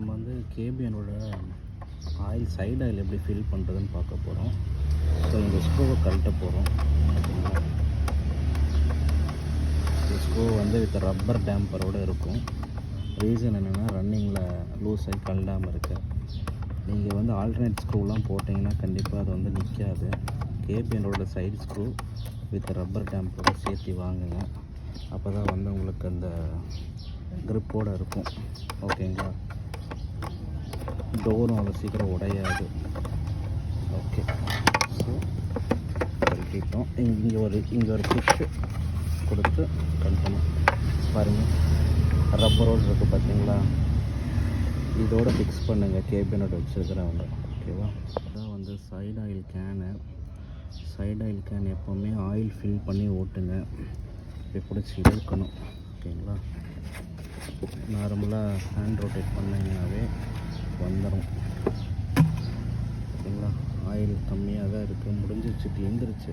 நம்ம வந்து கேபிஎனோட oil side oil எப்படி ஃபில் பண்ணுறதுன்னு பார்க்க போகிறோம். ஸோ இந்த ஸ்க்ரூவை கழட்ட போகிறோம். ஓகேங்களா, இந்த ஸ்க்ரூ வந்து வித் ரப்பர் டேம்பரோடு இருக்கும். ரீசன் என்னென்னா ரன்னிங்கில் லூஸ் ஆகி கழண்டாமல் இருக்கு. நீங்கள் வந்து ஆல்டர்னேட் ஸ்க்ரூலாம் போட்டிங்கன்னா கண்டிப்பாக அது வந்து நிற்காது. கேபிஎனோட சைடு ஸ்க்ரூ வித் ரப்பர் டேம்பரோடு சேர்த்து வாங்குங்க. அப்போ தான் வந்து உங்களுக்கு அந்த க்ரிப்போடு இருக்கும். ஓகேங்களா, டோரும் அவ்வளோ சீக்கிரம் உடையாது. ஓகே, ஸோ கழட்டிட்டோம். இங்கே ஒரு புஷ்ஷு கொடுத்து கழட்டணும். பாருங்கள், ரப்பரோடு இருக்குது பார்த்தீங்களா, இதோடு ஃபிக்ஸ் பண்ணுங்கள் கேபினோட வச்சுருக்கிறவங்க. ஓகேவா, அதான் வந்து சைடு ஆயில் கேன் எப்போவுமே ஆயில் ஃபில் பண்ணி ஓட்டுங்க. இப்படி பிடிச்சி இழுக்கணும். ஓகேங்களா, நார்மலாக ஹேண்ட் ரொட்டேட் பண்ணிங்கனாவே வந்துடும். ஓகேங்களா, ஆயில் கம்மியாக தான் இருக்குது, முடிஞ்சிருச்சு, தீர்ந்துருச்சு.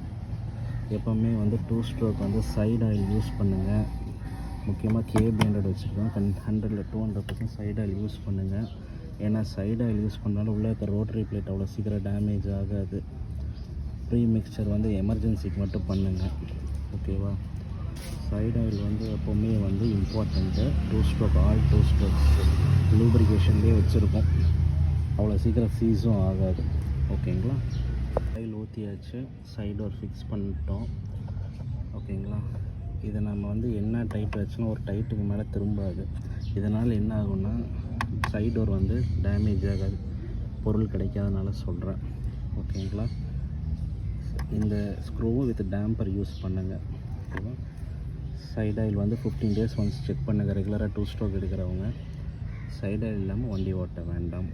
எப்போவுமே வந்து 2 ஸ்ட்ரோக் வந்து சைடு ஆயில் யூஸ் பண்ணுங்கள். முக்கியமாக கேபிஎன்ட் வச்சுருக்கோம். 100ல் 200% சைடு ஆயில் யூஸ் பண்ணுங்கள். ஏன்னா சைடு ஆயில் யூஸ் பண்ணாலும் உள்ளே இருக்க ரோட்டரி பிளேட் அவ்வளோ சீக்கிரம் டேமேஜ் ஆகாது. ப்ரீ மிக்சர் வந்து எமர்ஜென்சிக்கு மட்டும் பண்ணுங்கள். ஓகேவா, சைடு ஆயில் வந்து எப்போவுமே வந்து இம்பார்ட்டண்ட்டு. 2 ஸ்ட்ரோக் ஆல் 2 ஸ்ட்ரோக்ஸ் லூப்ரிகேஷன்லேயே வச்சுருக்கோம், அவ்வளோ சீக்கிரம் சீஸும் ஆகாது. ஓகேங்களா, ஆயில் ஊற்றியாச்சு, சைடு ஒரு ஃபிக்ஸ் பண்ணிட்டோம். ஓகேங்களா, இதை நம்ம வந்து என்ன டைட் வச்சுன்னா ஒரு டைட்டுக்கு மேலே திரும்பாது. இதனால் என்ன ஆகும்னா சைடு டோர் வந்து டேமேஜ் ஆகாது, பொருள் கிடைக்காதனால சொல்கிறேன். ஓகேங்களா, இந்த ஸ்க்ரூவும் வித் டேம்பர் யூஸ் பண்ணுங்கள். ஓகேவா, சைடு ஆயில் வந்து 15 days ஒன்ஸ் செக் பண்ணுங்கள். ரெகுலராக 2 ஸ்ட்ரோக் எடுக்கிறவங்க சைடு ஆயில் இல்லாமல் வண்டி ஓட்ட வேண்டாம்.